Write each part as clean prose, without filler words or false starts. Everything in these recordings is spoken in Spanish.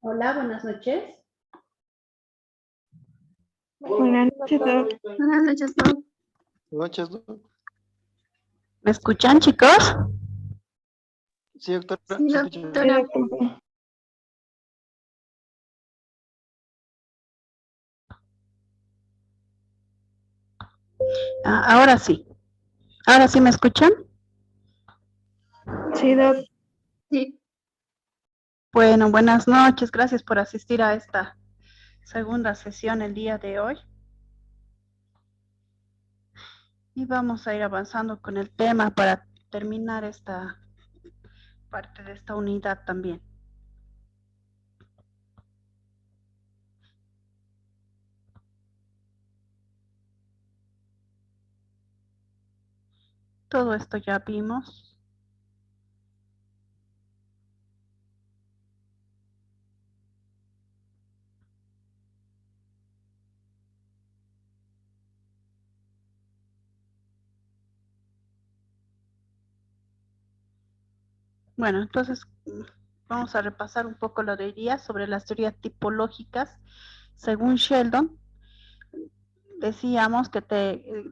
Hola, buenas noches. Buenas noches, Doc. Buenas noches, Doc. Noches, Doc. ¿Me escuchan, chicos? Sí, doctora. Sí, ¿Se Sí, escucha? doctora. doctor. Ahora sí. ¿Ahora sí me escuchan? Sí, Doc. Sí, Bueno, buenas noches. Gracias por asistir a esta segunda sesión el día de hoy. Y vamos a ir avanzando con el tema para terminar esta parte de esta unidad también. Todo esto ya vimos. Bueno, entonces vamos a repasar un poco lo de hoy día sobre las teorías tipológicas. Según Sheldon, decíamos que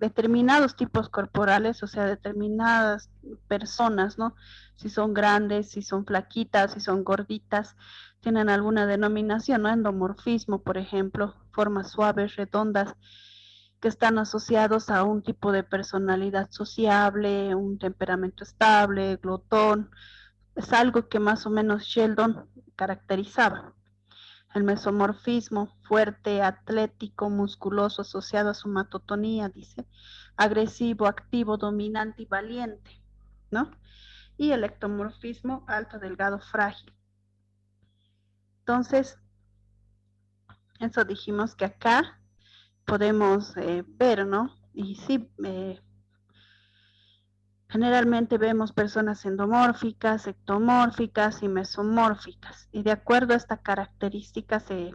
determinados tipos corporales, o sea, determinadas personas, ¿no? Si son grandes, si son flaquitas, si son gorditas, tienen alguna denominación, ¿no? Endomorfismo, por ejemplo, formas suaves, redondas, que están asociados a un tipo de personalidad sociable, un temperamento estable, glotón. Es algo que más o menos Sheldon caracterizaba. El mesomorfismo, fuerte, atlético, musculoso, asociado a su matotonía, dice, agresivo, activo, dominante y valiente, ¿no? Y el ectomorfismo, alto, delgado, frágil. Entonces, eso dijimos que acá podemos ver, ¿no? Y sí, generalmente vemos personas endomórficas, ectomórficas y mesomórficas. Y de acuerdo a esta característica se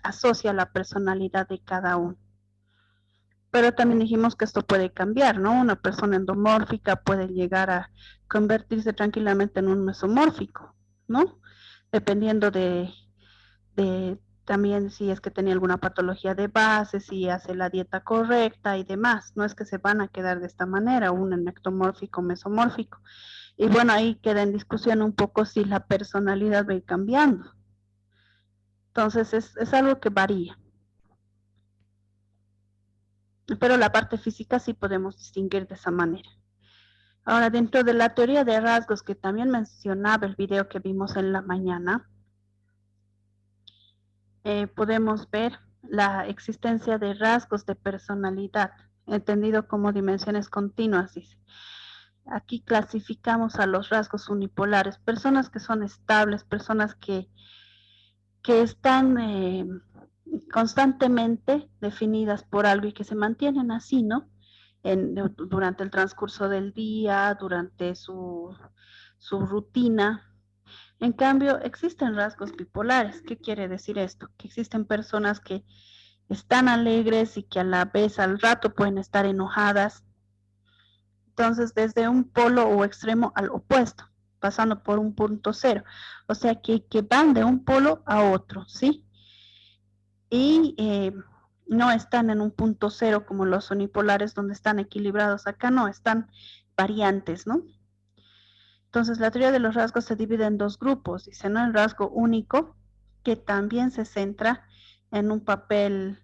asocia la personalidad de cada uno. Pero también dijimos que esto puede cambiar, ¿no? Una persona endomórfica puede llegar a convertirse tranquilamente en un mesomórfico, ¿no? Dependiendo de también si es que tenía alguna patología de base, si hace la dieta correcta y demás. No es que se van a quedar de esta manera, un ectomórfico, mesomórfico. Y bueno, ahí queda en discusión un poco si la personalidad va a ir cambiando. Entonces es algo que varía. Pero la parte física sí podemos distinguir de esa manera. Ahora, dentro de la teoría de rasgos que también mencionaba el video que vimos en la mañana, podemos ver la existencia de rasgos de personalidad, entendido como dimensiones continuas, dice. Aquí clasificamos a los rasgos unipolares, personas que son estables, personas que están constantemente definidas por algo y que se mantienen así, ¿no? Durante el transcurso del día, durante su rutina. En cambio, existen rasgos bipolares. ¿Qué quiere decir esto? Que existen personas que están alegres y que a la vez al rato pueden estar enojadas. Entonces, desde un polo o extremo al opuesto, pasando por un punto cero. O sea, que van de un polo a otro, ¿sí? Y no están en un punto cero como los unipolares donde están equilibrados. Acá no, están variantes, ¿no? Entonces, la teoría de los rasgos se divide en dos grupos. Dice, ¿no? El rasgo único, que también se centra en un papel,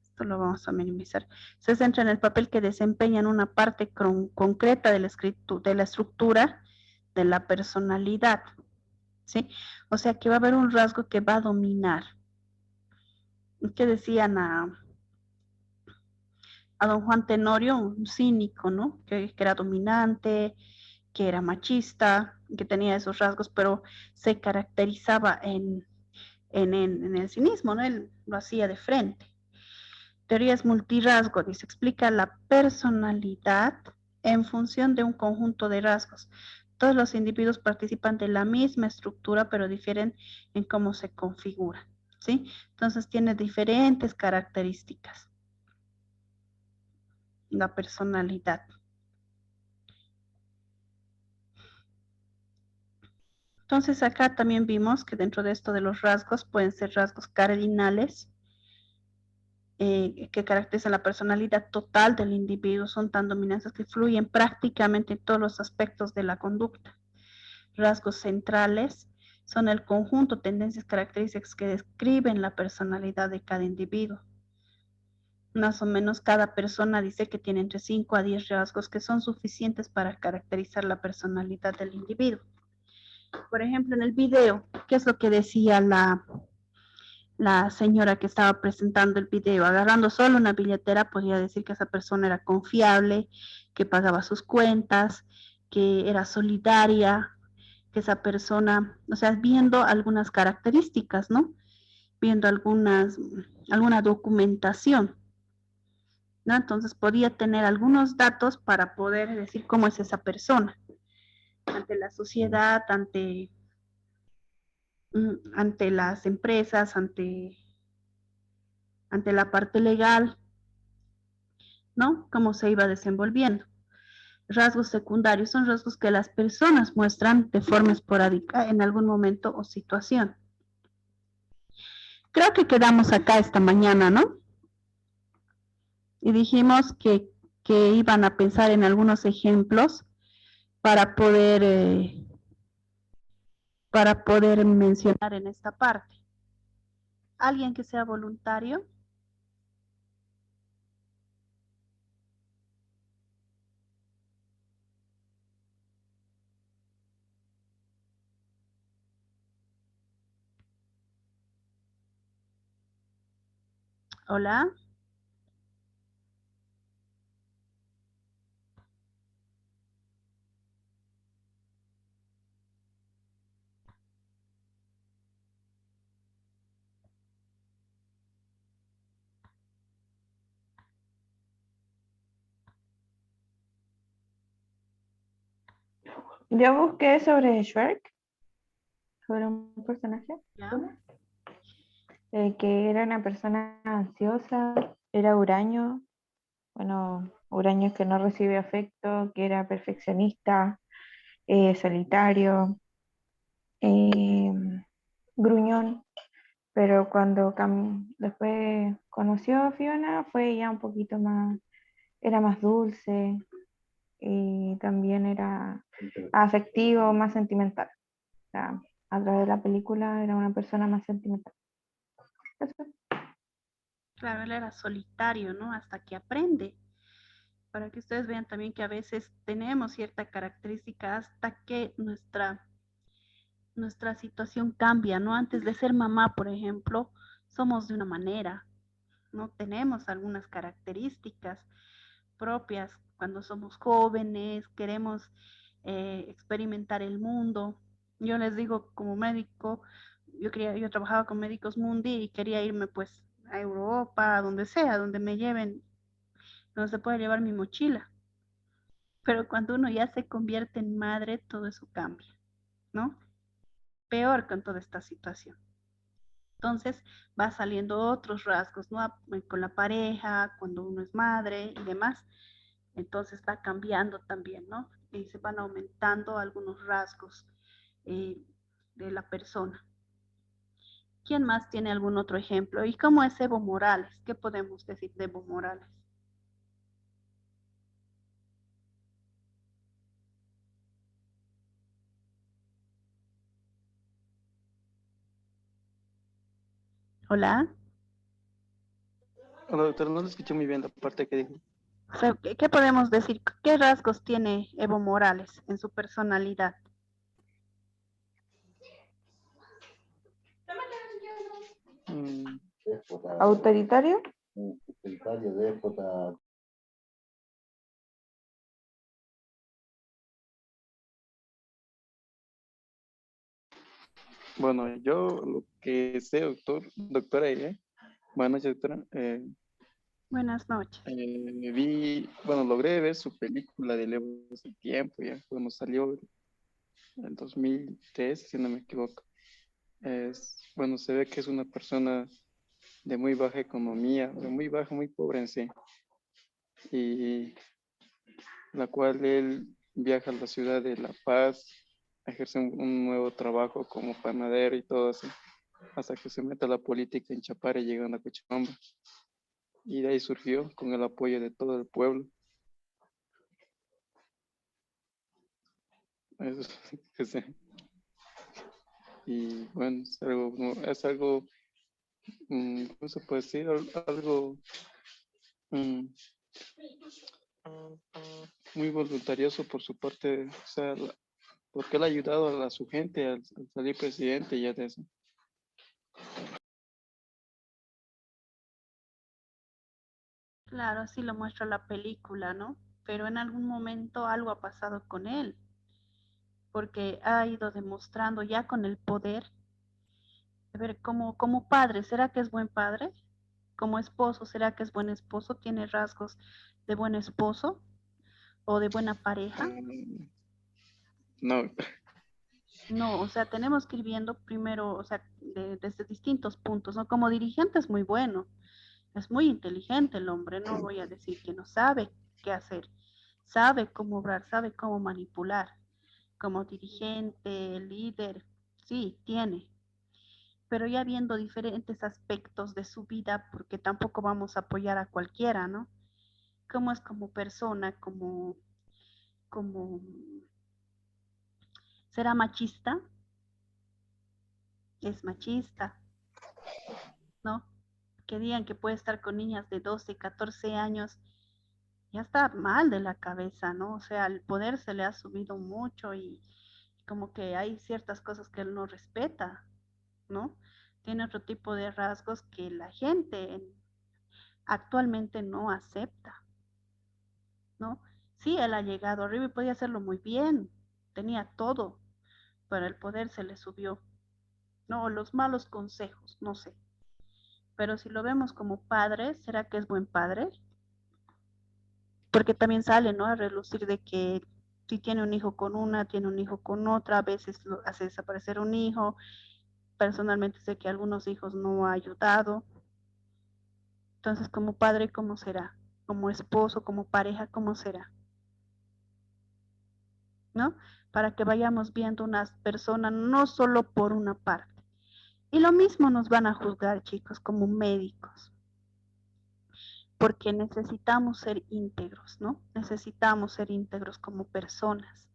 esto lo vamos a minimizar, se centra en el papel que desempeña en una parte concreta de la estructura de la personalidad, ¿sí? O sea, que va a haber un rasgo que va a dominar. ¿Qué decían a don Juan Tenorio? Un cínico, ¿no? Que era dominante, que era machista, que tenía esos rasgos, pero se caracterizaba en el cinismo, ¿no? Él lo hacía de frente. Teorías multirasgo, dice, explica la personalidad en función de un conjunto de rasgos. Todos los individuos participan de la misma estructura, pero difieren en cómo se configura, ¿sí? Entonces tiene diferentes características la personalidad. Entonces acá también vimos que dentro de esto de los rasgos pueden ser rasgos cardinales que caracterizan la personalidad total del individuo, son tan dominantes que fluyen prácticamente en todos los aspectos de la conducta. Rasgos centrales son el conjunto de tendencias características que describen la personalidad de cada individuo. Más o menos cada persona dice que tiene entre 5 a 10 rasgos que son suficientes para caracterizar la personalidad del individuo. Por ejemplo, en el video, ¿qué es lo que decía la señora que estaba presentando el video? Agarrando solo una billetera, podría decir que esa persona era confiable, que pagaba sus cuentas, que era solidaria, que esa persona, o sea, viendo algunas características, ¿no? Viendo alguna documentación, ¿no? Entonces podía tener algunos datos para poder decir cómo es esa persona ante la sociedad, ante las empresas, ante la parte legal, ¿no? Cómo se iba desenvolviendo. Rasgos secundarios son rasgos que las personas muestran de forma esporádica en algún momento o situación. Creo que quedamos acá esta mañana, ¿no? Y dijimos que iban a pensar en algunos ejemplos para poder mencionar en esta parte. ¿Alguien que sea voluntario? Hola. Yo busqué sobre Shrek, sobre un personaje, ¿Ya? que era una persona ansiosa, era huraño, bueno, huraño es que no recibe afecto, que era perfeccionista, solitario, eh, gruñón, pero cuando después conoció a Fiona fue ya un poquito más, era más dulce y también era afectivo, más sentimental. O sea, a través de la película era una persona más sentimental. Eso. Claro, él era solitario, ¿no? Hasta que aprende. Para que ustedes vean también que a veces tenemos cierta característica hasta que nuestra situación cambia, ¿no? Antes de ser mamá, por ejemplo, somos de una manera, ¿no? Tenemos algunas características propias cuando somos jóvenes, queremos experimentar el mundo. Yo les digo, como médico, yo trabajaba con Médicos Mundi y quería irme pues a Europa, a donde sea, donde me lleven, donde se pueda llevar mi mochila. Pero cuando uno ya se convierte en madre, todo eso cambia, ¿no? Peor con toda esta situación. Entonces va saliendo otros rasgos, ¿no? Con la pareja, cuando uno es madre y demás. Entonces va cambiando también, ¿no? Y se van aumentando algunos rasgos eh, de la persona. ¿Quién más tiene algún otro ejemplo? ¿Y cómo es Evo Morales? ¿Qué podemos decir de Evo Morales? Hola. Hola, doctora, no le escuché muy bien la parte que dijo. O sea, ¿qué podemos decir? ¿Qué rasgos tiene Evo Morales en su personalidad? Mm, Autoritario, bueno, yo lo que sé, doctora, buenas noches, doctora. Buenas noches. Bueno, logré ver su película de Levo hace tiempo, ya, cuando salió en 2003, si no me equivoco. Bueno, se ve que es una persona de muy baja economía, de muy baja, muy pobre en sí, y la cual él viaja a la ciudad de La Paz ejerce un nuevo trabajo como panadero y todo eso, hasta que se mete a la política en Chapare llegando a Cochabamba. Y de ahí surgió con el apoyo de todo el pueblo. Eso, que sé. Y bueno, es algo, ¿cómo se puede decir? Algo mm, muy voluntarioso por su parte, o sea, porque él ha ayudado a su gente al salir presidente y ya de eso. Claro, así lo muestra la película, ¿no? Pero en algún momento algo ha pasado con él, porque ha ido demostrando ya con el poder. A ver, como padre, ¿será que es buen padre? Como esposo, ¿será que es buen esposo? ¿Tiene rasgos de buen esposo o de buena pareja? Mm, no, No, o sea, tenemos que ir viendo primero, o sea, desde distintos puntos, ¿no? Como dirigente es muy bueno, es muy inteligente el hombre, no voy a decir que no sabe qué hacer, sabe cómo obrar, sabe cómo manipular. Como dirigente, líder, sí, tiene, pero ya viendo diferentes aspectos de su vida, porque tampoco vamos a apoyar a cualquiera, ¿no? Cómo es como persona, como, será machista, es machista, ¿no? Que digan que puede estar con niñas de 12, 14 años, ya está mal de la cabeza, ¿no? O sea, el poder se le ha subido mucho y como que hay ciertas cosas que él no respeta, ¿no? Tiene otro tipo de rasgos que la gente actualmente no acepta, ¿no? Sí, él ha llegado arriba y podía hacerlo muy bien, tenía todo, pero el poder se le subió, ¿no? Los malos consejos, no sé. Pero si lo vemos como padre, ¿será que es buen padre? Porque también sale, ¿no? A relucir de que si tiene un hijo con una, tiene un hijo con otra, a veces lo hace desaparecer un hijo. Personalmente sé que algunos hijos no ha ayudado. Entonces, como padre, ¿cómo será? Como esposo, como pareja, ¿cómo será? ¿No? Para que vayamos viendo unas personas no solo por una parte. Y lo mismo nos van a juzgar, chicos, como médicos, porque necesitamos ser íntegros, ¿no? Necesitamos ser íntegros como personas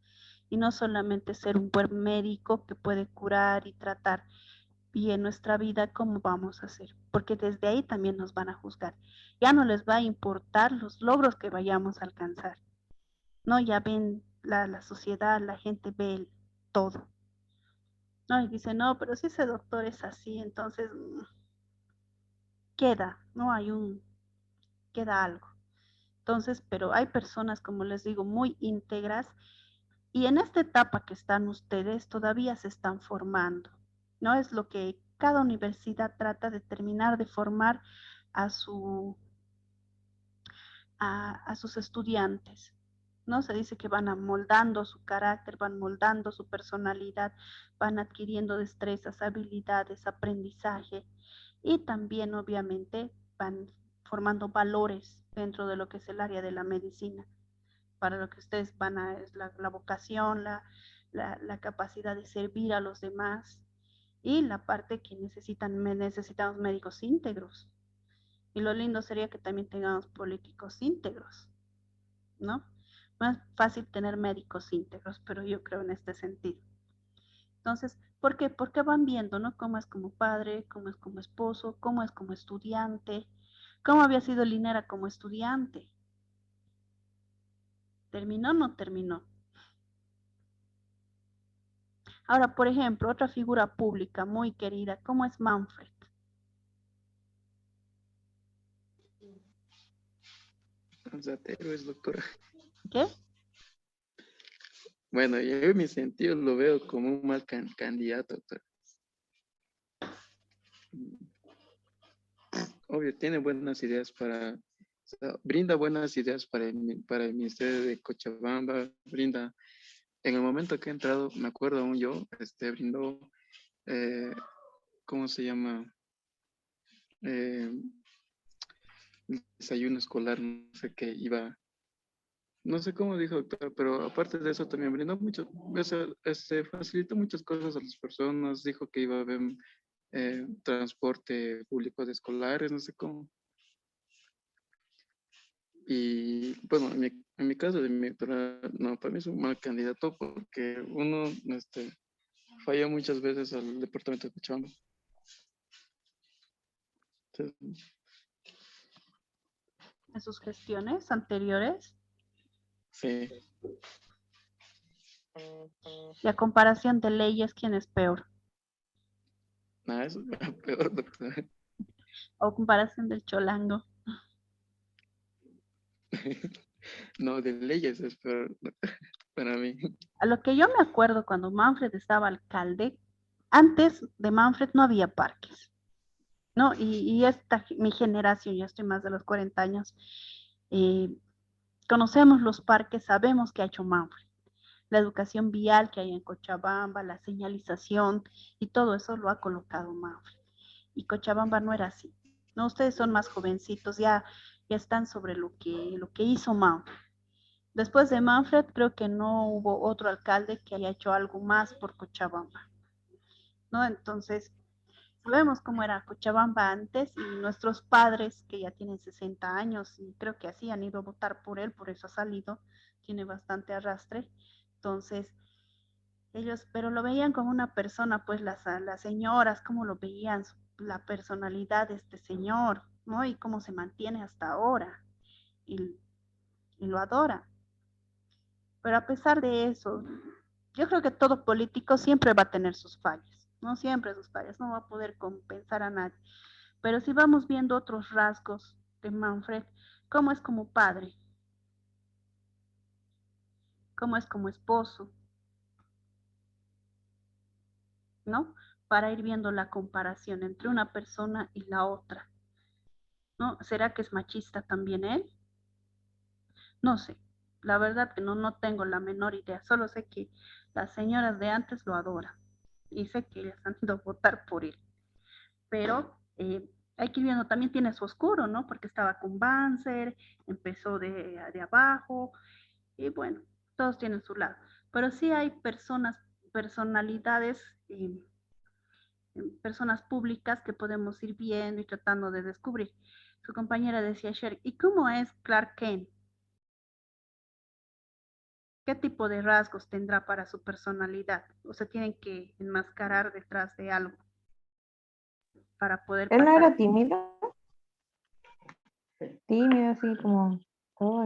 y no solamente ser un buen médico que puede curar y tratar bien nuestra vida, como vamos a hacer, porque desde ahí también nos van a juzgar. Ya no les va a importar los logros que vayamos a alcanzar, ¿no? Ya ven la sociedad, la gente ve todo, ¿no? Y dice, no, pero si ese doctor es así, entonces queda, ¿no? Queda algo. Entonces, pero hay personas, como les digo, muy íntegras y en esta etapa que están ustedes todavía se están formando, ¿no? Es lo que cada universidad trata de terminar de formar a, su, a sus estudiantes, ¿no? Se dice que van moldando su carácter, van moldando su personalidad, van adquiriendo destrezas, habilidades, aprendizaje y también obviamente van formando valores dentro de lo que es el área de la medicina, para lo que ustedes van a, es la vocación, la capacidad de servir a los demás y la parte que necesitamos médicos íntegros. Y lo lindo sería que también tengamos políticos íntegros, ¿no? No es fácil tener médicos íntegros, pero yo creo en este sentido. Entonces, ¿por qué? Porque van viendo, ¿no? Cómo es como padre, cómo es como esposo, cómo es como estudiante, cómo había sido Linera como estudiante. ¿Terminó o no terminó? Ahora, por ejemplo, otra figura pública muy querida, ¿cómo es Manfred? o sea, héroes, doctora. ¿Qué? Bueno, yo en mi sentido lo veo como un mal candidato, doctora. Obvio, tiene buenas ideas o sea, brinda buenas ideas para el Ministerio de Cochabamba, brinda, en el momento que he entrado, me acuerdo aún yo, brindó, eh, ¿cómo se llama? Eh, el desayuno escolar, no sé qué, iba, no sé cómo dijo, doctor, pero aparte de eso también brindó mucho, o sea, facilitó muchas cosas a las personas, dijo que iba a haber transporte público de escolares, no sé cómo. Y bueno, en mi caso, de mi doctora, no, para mí es un mal candidato porque uno falla muchas veces al departamento de Cochabamba. Entonces, En sus gestiones anteriores, sí, y a comparación de leyes, ¿quién es peor? nada, eso es lo peor, doctor. O comparación del Cholango. No, de leyes es peor para mí. A lo que yo me acuerdo cuando Manfred estaba alcalde, antes de Manfred no había parques, ¿no? Y mi generación, ya estoy más de los 40 años, eh, conocemos los parques, sabemos que ha hecho Manfred. La educación vial que hay en Cochabamba, la señalización y todo eso lo ha colocado Manfred. Y Cochabamba no era así, ¿no? Ustedes son más jovencitos, ya están sobre lo que hizo Manfred. Después de Manfred, creo que no hubo otro alcalde que haya hecho algo más por Cochabamba, ¿no? Entonces, sabemos cómo era Cochabamba antes y nuestros padres, que ya tienen 60 años y creo que así han ido a votar por él, por eso ha salido, tiene bastante arrastre. Entonces, ellos, pero lo veían como una persona, pues las señoras, cómo lo veían, la personalidad de este señor, ¿no? Y cómo se mantiene hasta ahora y, y lo adora. Pero a pesar de eso, yo creo que todo político siempre va a tener sus fallas, no siempre sus fallas, no va a poder compensar a nadie. Pero si vamos viendo otros rasgos de Manfred, cómo es como padre, cómo es como esposo, ¿no? Para ir viendo la comparación entre una persona y la otra, ¿no? ¿Será que es machista también él? No sé, la verdad que no tengo la menor idea, solo sé que las señoras de antes lo adoran y sé que ellas han ido a votar por él. Pero hay que ir viendo, también tiene su oscuro, ¿no? Porque estaba con Banzer, empezó de abajo, y bueno, todos tienen su lado. Pero sí hay personalidades, personas públicas que podemos ir viendo y tratando de descubrir. Su compañera decía, Sher, ¿y cómo es Clark Kent? ¿Qué tipo de rasgos tendrá para su personalidad? O sea, tienen que enmascarar detrás de algo para poder Él no pasar. era tímido así como todo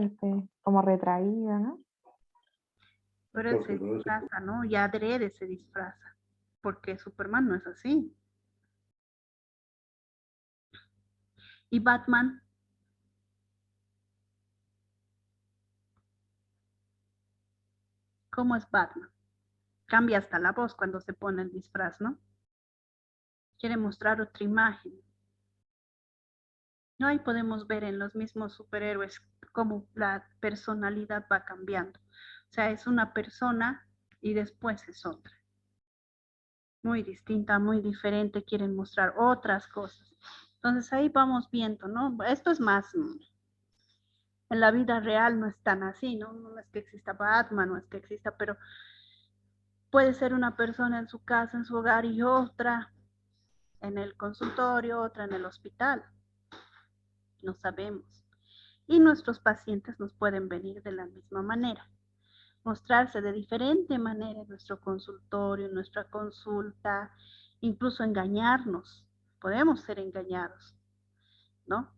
como retraído, ¿no? Pero él se disfraza, ¿no? Y adrede se disfraza, porque Superman no es así. Y Batman, ¿cómo es Batman? Cambia hasta la voz cuando se pone el disfraz, ¿no? Quiere mostrar otra imagen. No, ahí podemos ver en los mismos superhéroes cómo la personalidad va cambiando. O sea, es una persona y después es otra. Muy distinta, muy diferente, quieren mostrar otras cosas. Entonces ahí vamos viendo, ¿no? Esto es más, en la vida real no es tan así, ¿no? No es que exista Batman, no es que exista, pero puede ser una persona en su casa, en su hogar y otra en el consultorio, otra en el hospital. No sabemos. Y nuestros pacientes nos pueden venir de la misma manera, mostrarse de diferente manera en nuestro consultorio, en nuestra consulta, incluso engañarnos. Podemos ser engañados, ¿no?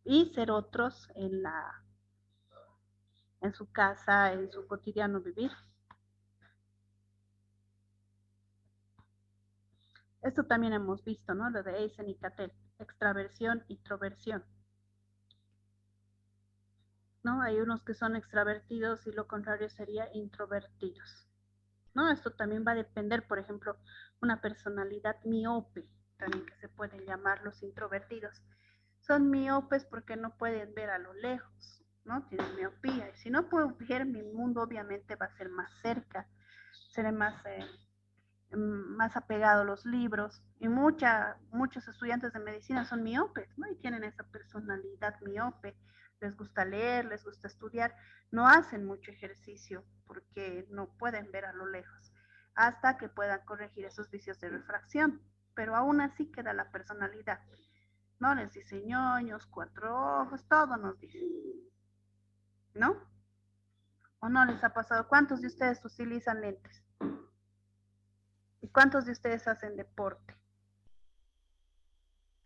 Y ser otros en su casa, en su cotidiano vivir. Esto también hemos visto, ¿no? Lo de Eisen y Cattell, extraversión, introversión. ¿No? Hay unos que son extravertidos y lo contrario sería introvertidos. ¿No? Esto también va a depender, por ejemplo, una personalidad miope, también que se pueden llamar los introvertidos. Son miopes porque no pueden ver a lo lejos, ¿no? Tienen miopía. Y si no puedo ver, mi mundo obviamente va a ser más cerca, seré más apegado a los libros. Y muchos estudiantes de medicina son miopes, ¿no? Y tienen esa personalidad miope les gusta leer, les gusta estudiar, no hacen mucho ejercicio porque no pueden ver a lo lejos, hasta que puedan corregir esos vicios de refracción, pero aún así queda la personalidad. No les dice ñoños, cuatro ojos, todo nos dice, ¿no? ¿O no les ha pasado? ¿Cuántos de ustedes utilizan lentes? ¿Y cuántos de ustedes hacen deporte?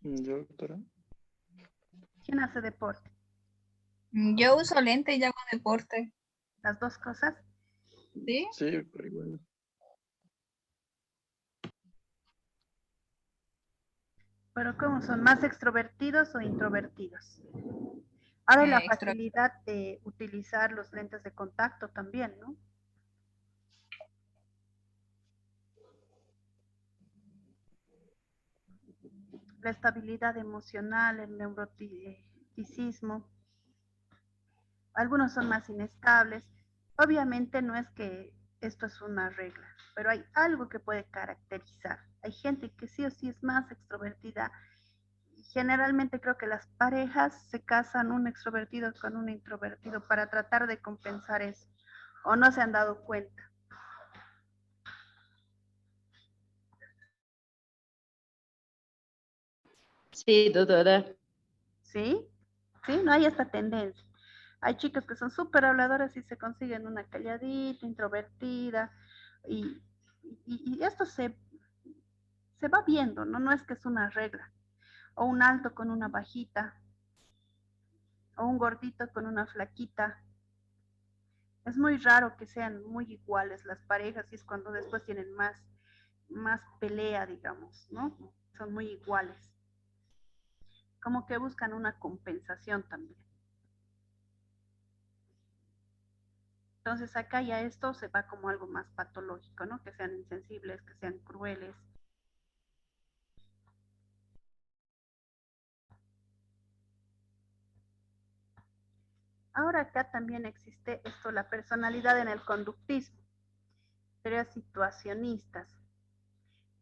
Yo, doctora. ¿Quién hace deporte? Yo uso lente y hago deporte. ¿Las dos cosas? ¿Sí? Sí, pero igual. ¿Pero cómo son? ¿Más extrovertidos o introvertidos? Ahora hay la Extra. facilidad de utilizar los lentes de contacto también, ¿no? La estabilidad emocional, el neuroticismo. Algunos son más inestables. Obviamente no es que esto es una regla, pero hay algo que puede caracterizar. Hay gente que sí o sí es más extrovertida. Generalmente creo que las parejas se casan un extrovertido con un introvertido para tratar de compensar eso. ¿O no se han dado cuenta? Sí, doctora. ¿Sí? ¿Sí? No hay esta tendencia. Hay chicas que son súper habladoras y se consiguen una calladita, introvertida, y, y esto se va viendo, ¿no? No es que es una regla. O un alto con una bajita, o un gordito con una flaquita. Es muy raro que sean muy iguales las parejas y es cuando después tienen más pelea, digamos, ¿no? Son muy iguales. Como que buscan una compensación también. Entonces acá ya esto se va como algo más patológico, ¿no? Que sean insensibles, que sean crueles. Ahora acá también existe esto, la personalidad en el conductismo. Teorías situacionistas.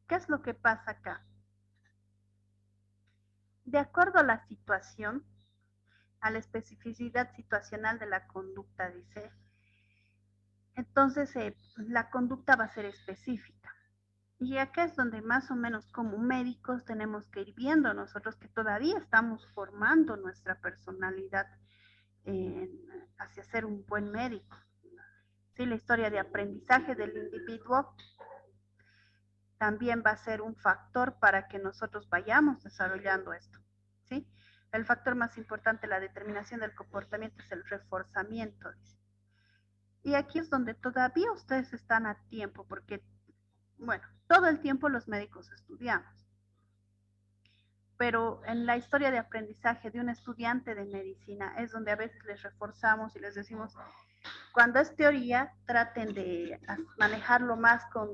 ¿Qué es lo que pasa acá? De acuerdo a la situación, a la especificidad situacional de la conducta, dice, entonces la conducta va a ser específica. Y acá es donde más o menos como médicos tenemos que ir viendo nosotros que todavía estamos formando nuestra personalidad hacia ser un buen médico. Sí, la historia de aprendizaje del individuo también va a ser un factor para que nosotros vayamos desarrollando esto. ¿Sí? El factor más importante, la determinación del comportamiento, es el reforzamiento. Dice. Y aquí es donde todavía ustedes están a tiempo, porque, bueno, todo el tiempo los médicos estudiamos. Pero en la historia de aprendizaje de un estudiante de medicina es donde a veces les reforzamos y les decimos, cuando es teoría, traten de manejarlo más con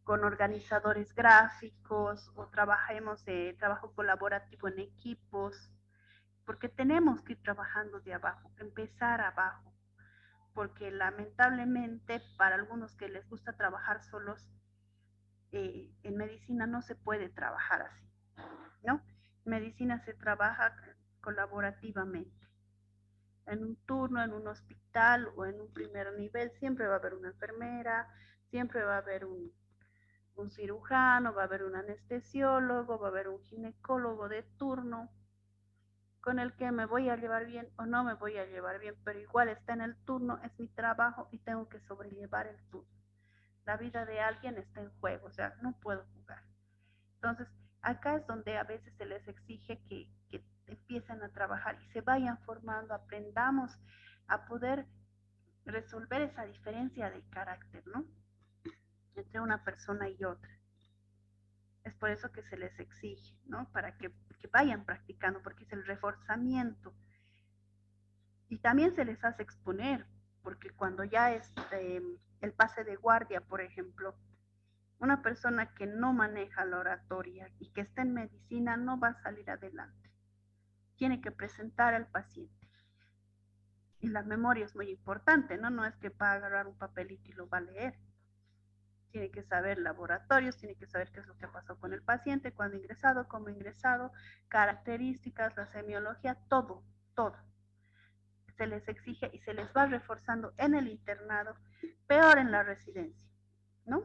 organizadores gráficos o trabajemos de trabajo colaborativo en equipos, porque tenemos que ir trabajando de abajo, empezar abajo, porque lamentablemente para algunos que les gusta trabajar solos, en medicina no se puede trabajar así, ¿no? En medicina se trabaja colaborativamente. En un turno, en un hospital o en un primer nivel, siempre va a haber una enfermera, siempre va a haber un cirujano, va a haber un anestesiólogo, va a haber un ginecólogo de turno, con el que me voy a llevar bien o no me voy a llevar bien, pero igual está en el turno, es mi trabajo y tengo que sobrellevar el turno. La vida de alguien está en juego, o sea, no puedo jugar. Entonces, acá es donde a veces se les exige que empiecen a trabajar y se vayan formando, aprendamos a poder resolver esa diferencia de carácter, ¿no? Entre una persona y otra. Es por eso que se les exige, ¿no? Para que vayan practicando, porque es el reforzamiento. Y también se les hace exponer, porque cuando ya es el pase de guardia, por ejemplo, una persona que no maneja la oratoria y que está en medicina no va a salir adelante. Tiene que presentar al paciente. Y la memoria es muy importante, ¿no? No es que va a agarrar un papelito y lo va a leer. tiene que saber laboratorios, tiene que saber qué es lo que ha pasado con el paciente, cuándo ha ingresado, cómo ha ingresado, características, la semiología, todo, todo. Se les exige y se les va reforzando en el internado, peor en la residencia, ¿no?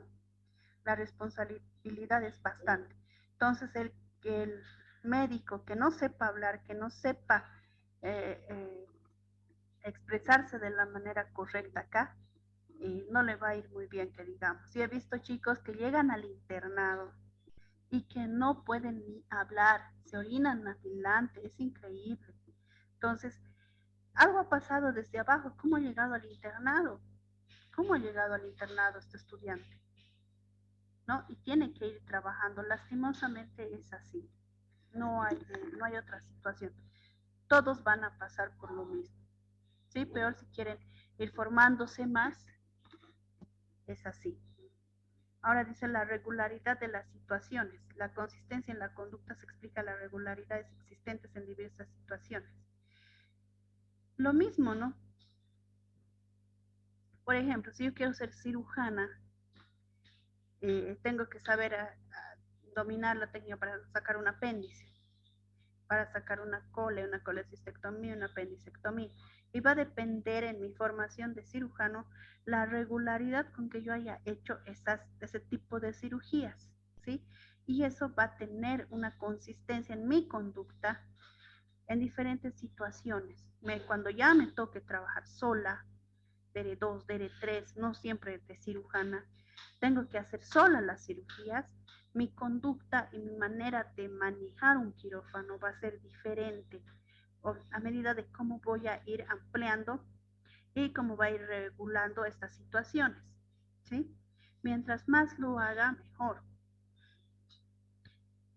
La responsabilidad es bastante. Entonces, el médico que no sepa hablar, que no sepa eh, eh, expresarse de la manera correcta acá, y no le va a ir muy bien, que digamos. Y he visto chicos que llegan al internado y que no pueden ni hablar, se orinan adelante, es increíble. Entonces, algo ha pasado desde abajo. ¿Cómo ha llegado al internado? ¿Cómo ha llegado al internado este estudiante? ¿No? Y tiene que ir trabajando. Lastimosamente es así. No hay otra situación. Todos van a pasar por lo mismo. ¿Sí? Peor si quieren ir formándose más, es así. Ahora dice la regularidad de las situaciones. La consistencia en la conducta se explica las regularidades existentes en diversas situaciones. Lo mismo, ¿no? Por ejemplo, si yo quiero ser cirujana, tengo que saber dominar la técnica para sacar un apéndice, para sacar una colecistectomía, una apendicectomía. Y va a depender en mi formación de cirujano la regularidad con que yo haya hecho ese tipo de cirugías, ¿sí? Y eso va a tener una consistencia en mi conducta en diferentes situaciones. Cuando ya me toque trabajar sola, DR2, DR3, no siempre de cirujana, tengo que hacer sola las cirugías, mi conducta y mi manera de manejar un quirófano va a ser diferente a medida de cómo voy a ir ampliando y cómo va a ir regulando estas situaciones, ¿sí? Mientras más lo haga, mejor,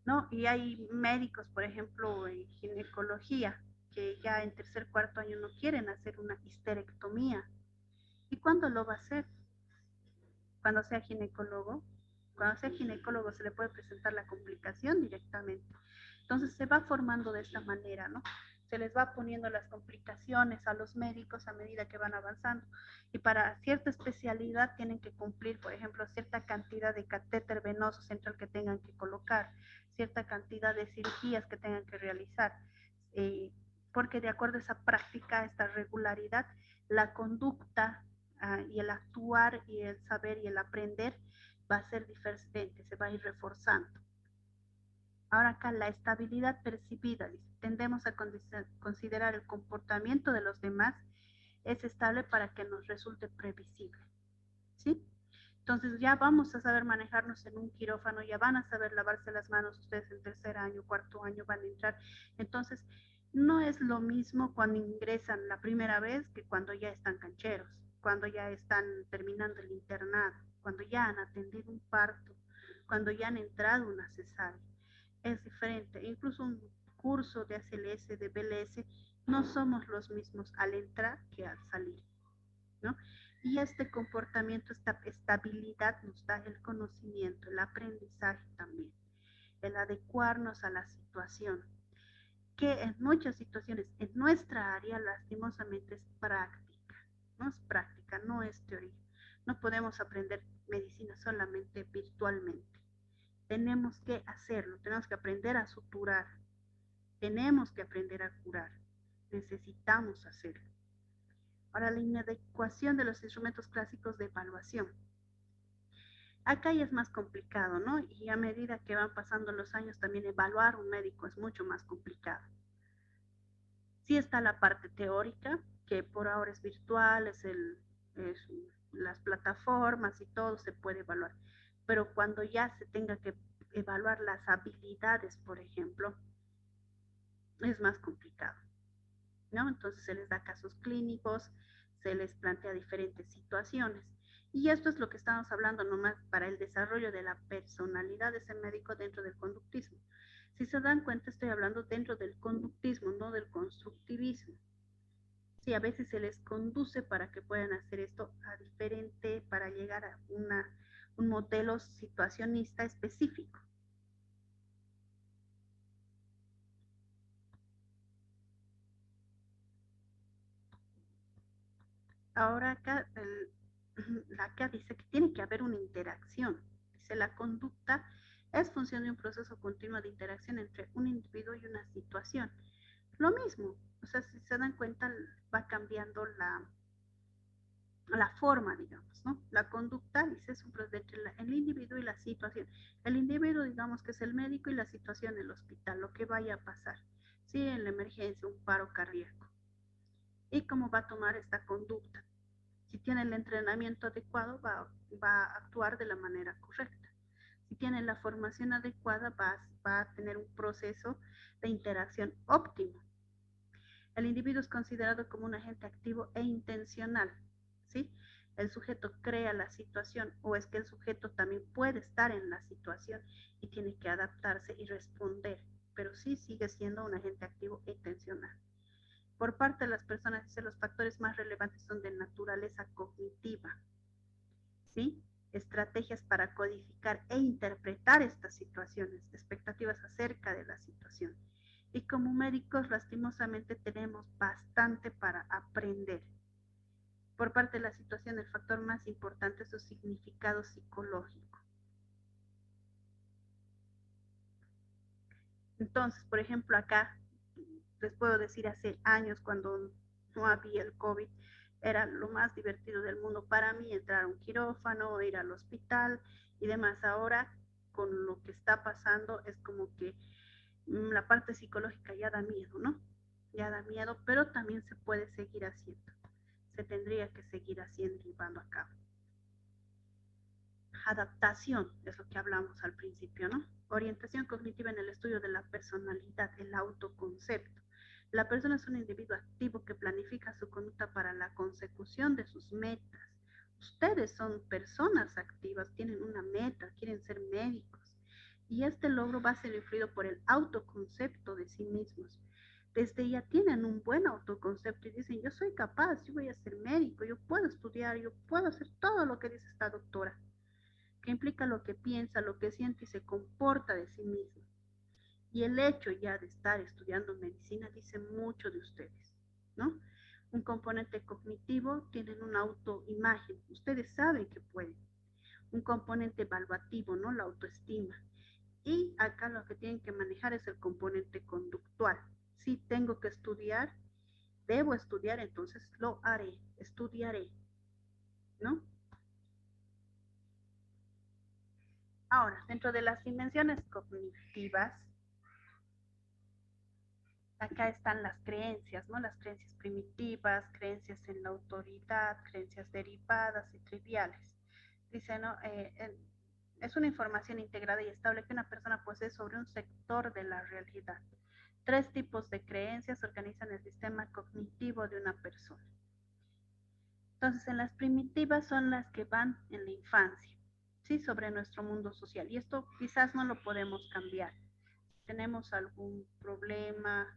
¿no? Y hay médicos, por ejemplo, en ginecología, que ya en tercer, cuarto año no quieren hacer una histerectomía. ¿Y cuándo lo va a hacer? Cuando sea ginecólogo. Cuando sea ginecólogo se le puede presentar la complicación directamente. Entonces se va formando de esta manera, ¿no? Se les va poniendo las complicaciones a los médicos a medida que van avanzando. Y para cierta especialidad tienen que cumplir, por ejemplo, cierta cantidad de catéter venoso central que tengan que colocar, cierta cantidad de cirugías que tengan que realizar. Porque de acuerdo a esa práctica, a esta regularidad, la conducta y el actuar y el saber y el aprender va a ser diferente, se va a ir reforzando. Ahora acá la estabilidad percibida, dice, tendemos a considerar el comportamiento de los demás es estable para que nos resulte previsible, ¿sí? Entonces ya vamos a saber manejarnos en un quirófano, ya van a saber lavarse las manos ustedes en tercer año, cuarto año van a entrar. Entonces no es lo mismo cuando ingresan la primera vez que cuando ya están cancheros, cuando ya están terminando el internado, cuando ya han atendido un parto, cuando ya han entrado una cesárea. Es diferente. Incluso un curso de ACLS, de BLS, no somos los mismos al entrar que al salir, ¿no? Y este comportamiento, esta estabilidad nos da el conocimiento, el aprendizaje también, el adecuarnos a la situación, que en muchas situaciones en nuestra área lastimosamente es práctica, no es práctica, no es teoría. No podemos aprender medicina solamente virtualmente. Tenemos que hacerlo, tenemos que aprender a suturar, tenemos que aprender a curar, necesitamos hacerlo. Ahora, la inadecuación de los instrumentos clásicos de evaluación. Acá ya es más complicado, ¿no? Y a medida que van pasando los años, también evaluar un médico es mucho más complicado. Sí está la parte teórica, que por ahora es virtual, es las plataformas y todo se puede evaluar. Pero cuando ya se tenga que evaluar las habilidades, por ejemplo, es más complicado, ¿no? Entonces se les da casos clínicos, se les plantea diferentes situaciones. Y esto es lo que estamos hablando nomás para el desarrollo de la personalidad de ese médico dentro del conductismo. Si se dan cuenta, estoy hablando dentro del conductismo, no del constructivismo. Sí, a veces se les conduce para que puedan hacer esto a diferente, para llegar a un modelo situacionista específico. Ahora acá Lacan dice que tiene que haber una interacción. Dice, la conducta es función de un proceso continuo de interacción entre un individuo y una situación. Lo mismo, o sea, si se dan cuenta, va cambiando la forma, digamos, ¿no? La conducta, dice, es un proceso entre el individuo y la situación. El individuo, digamos, que es el médico, y la situación, el hospital, lo que vaya a pasar. Sí, en la emergencia, un paro cardíaco. ¿Y cómo va a tomar esta conducta? Si tiene el entrenamiento adecuado, va a actuar de la manera correcta. Si tiene la formación adecuada, va a tener un proceso de interacción óptimo. El individuo es considerado como un agente activo e intencional, ¿sí? El sujeto crea la situación, o es que el sujeto también puede estar en la situación y tiene que adaptarse y responder, pero sí sigue siendo un agente activo e intencional. Por parte de las personas, dice, los factores más relevantes son de naturaleza cognitiva, ¿sí? Estrategias para codificar e interpretar estas situaciones, expectativas acerca de la situación. Y como médicos, lastimosamente, tenemos bastante para aprender. Por parte de la situación, el factor más importante es su significado psicológico. Entonces, por ejemplo, acá, les puedo decir, hace años, cuando no había el COVID, era lo más divertido del mundo para mí entrar a un quirófano, ir al hospital y demás. Ahora, con lo que está pasando, es como que la parte psicológica ya da miedo, ¿no? Ya da miedo, pero también se puede seguir haciendo. Se tendría que seguir haciendo y llevando a cabo. Adaptación es lo que hablamos al principio, ¿no? Orientación cognitiva en el estudio de la personalidad, el autoconcepto. La persona es un individuo activo que planifica su conducta para la consecución de sus metas. Ustedes son personas activas, tienen una meta, quieren ser médicos. Y este logro va a ser influido por el autoconcepto de sí mismos. Desde ya tienen un buen autoconcepto y dicen, yo soy capaz, yo voy a ser médico, yo puedo estudiar, yo puedo hacer todo lo que dice esta doctora, que implica lo que piensa, lo que siente y se comporta de sí mismo. Y el hecho ya de estar estudiando medicina dice mucho de ustedes, ¿no? Un componente cognitivo, tienen una autoimagen, ustedes saben que pueden. Un componente evaluativo, ¿no? La autoestima. Y acá lo que tienen que manejar es el componente conductual. Si tengo que estudiar, debo estudiar, entonces lo haré, estudiaré, ¿no? Ahora, dentro de las dimensiones cognitivas, acá están las creencias, ¿no? Las creencias primitivas, creencias en la autoridad, creencias derivadas y triviales. Dice, ¿no? Es una información integrada y estable que una persona posee sobre un sector de la realidad. 3 tipos de creencias organizan el sistema cognitivo de una persona. Entonces, en las primitivas son las que van en la infancia, ¿sí? Sobre nuestro mundo social. Y esto quizás no lo podemos cambiar. Tenemos algún problema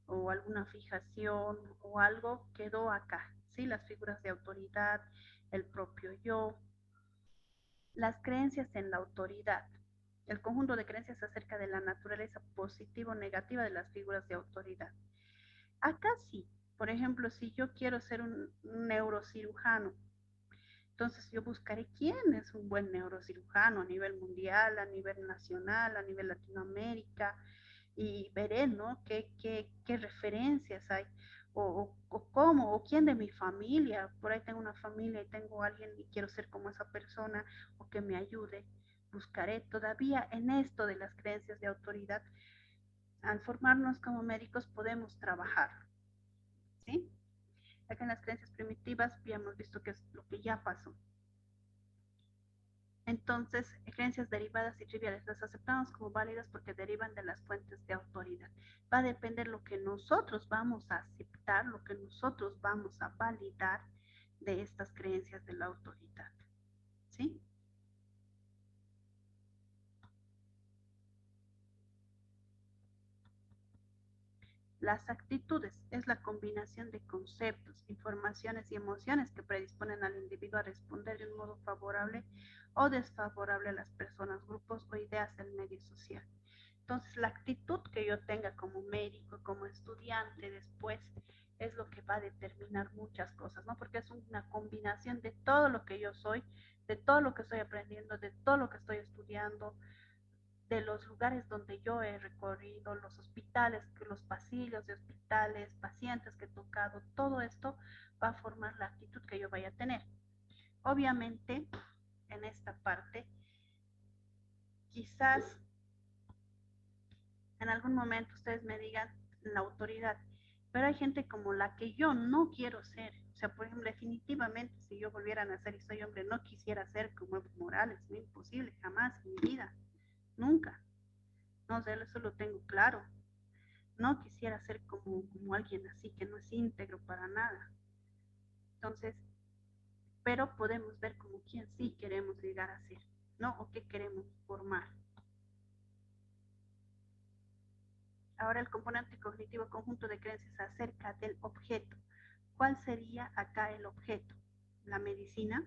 o alguna fijación o algo, quedó acá, ¿sí? Las figuras de autoridad, el propio yo. Las creencias en la autoridad. El conjunto de creencias acerca de la naturaleza positiva o negativa de las figuras de autoridad. Acá sí, por ejemplo, si yo quiero ser un neurocirujano, entonces yo buscaré quién es un buen neurocirujano a nivel mundial, a nivel nacional, a nivel Latinoamérica, y veré, ¿no? ¿Qué referencias hay? O cómo, o quién de mi familia, por ahí tengo una familia y tengo a alguien y quiero ser como esa persona, o que me ayude. Buscaré todavía en esto de las creencias de autoridad. Al formarnos como médicos podemos trabajar, ¿sí? Acá en las creencias primitivas ya hemos visto que es lo que ya pasó. Entonces, creencias derivadas y triviales las aceptamos como válidas porque derivan de las fuentes de autoridad. Va a depender lo que nosotros vamos a aceptar, lo que nosotros vamos a validar de estas creencias de la autoridad. ¿Sí? Las actitudes es la combinación de conceptos, informaciones y emociones que predisponen al individuo a responder de un modo favorable o desfavorable a las personas, grupos o ideas del medio social. Entonces, la actitud que yo tenga como médico, como estudiante después, es lo que va a determinar muchas cosas, ¿no? Porque es una combinación de todo lo que yo soy, de todo lo que estoy aprendiendo, de todo lo que estoy estudiando, de los lugares donde yo he recorrido, los hospitales, los pasillos de hospitales, pacientes que he tocado, todo esto va a formar la actitud que yo vaya a tener. Obviamente, en esta parte, quizás en algún momento ustedes me digan la autoridad, pero hay gente como la que yo no quiero ser. O sea, por ejemplo, definitivamente si yo volviera a nacer y soy hombre, no quisiera ser como Evo Morales, no, imposible, jamás en mi vida, nunca. No sé, eso lo tengo claro. No quisiera ser como alguien así, que no es íntegro para nada. Entonces, pero podemos ver como quién sí queremos llegar a ser, ¿no? O qué queremos formar. Ahora el componente cognitivo, conjunto de creencias acerca del objeto. ¿Cuál sería acá el objeto? La medicina,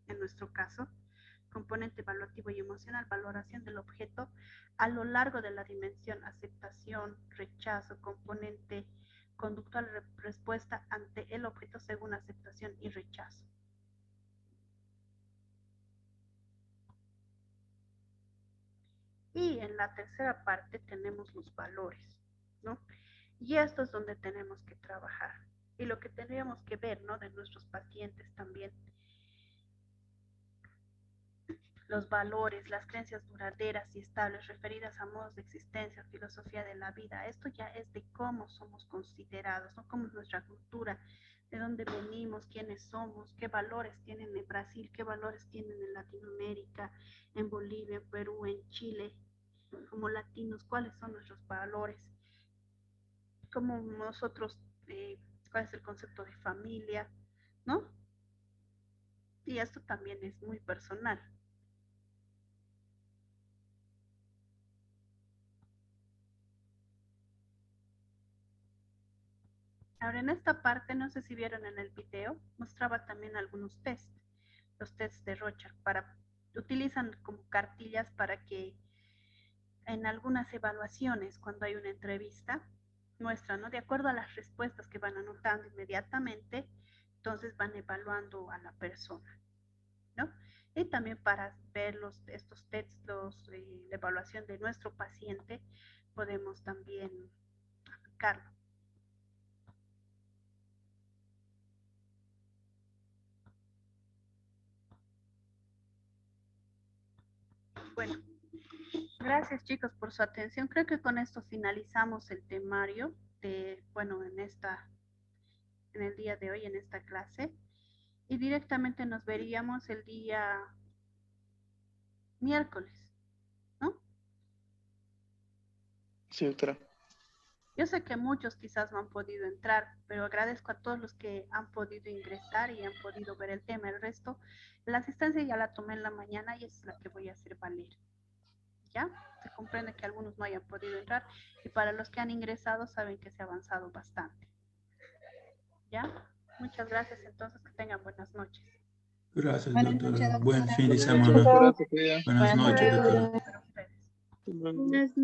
en nuestro caso. Componente evaluativo y emocional, valoración del objeto a lo largo de la dimensión, aceptación, rechazo, componente conductual, respuesta ante el objeto según aceptación y rechazo. Y en la tercera parte tenemos los valores, ¿no? Y esto es donde tenemos que trabajar. Y lo que tendríamos que ver, ¿no? De nuestros pacientes también. Los valores, las creencias duraderas y estables referidas a modos de existencia, filosofía de la vida. Esto ya es de cómo somos considerados, ¿no? Cómo es nuestra cultura, de dónde venimos, quiénes somos, qué valores tienen en Brasil, qué valores tienen en Latinoamérica, en Bolivia, en Perú, en Chile, como latinos, cuáles son nuestros valores, cómo nosotros, cuál es el concepto de familia, ¿no? Y esto también es muy personal. Ahora en esta parte, no sé si vieron en el video, mostraba también algunos tests, los tests de Rorschach, utilizan como cartillas para que en algunas evaluaciones, cuando hay una entrevista, muestran, ¿no? De acuerdo a las respuestas que van anotando inmediatamente, entonces van evaluando a la persona, ¿no? Y también para ver estos textos, la evaluación de nuestro paciente, podemos también aplicarlo. Bueno, gracias chicos por su atención. Creo que con esto finalizamos el temario de, bueno, en el día de hoy, en esta clase. Y directamente nos veríamos el día miércoles, ¿no? Sí, doctora. Yo sé que muchos quizás no han podido entrar, pero agradezco a todos los que han podido ingresar y han podido ver el tema. El resto, la asistencia ya la tomé en la mañana y es la que voy a hacer valer. ¿Ya? Se comprende que algunos no hayan podido entrar y para los que han ingresado saben que se ha avanzado bastante. ¿Ya? Muchas gracias entonces, que tengan buenas noches. Gracias, Buenas doctora. noches, Buen doctora. fin de Buenas noches, semana. doctora. Se cuida. Buenas noches, doctora. Para ustedes. Buenas noches.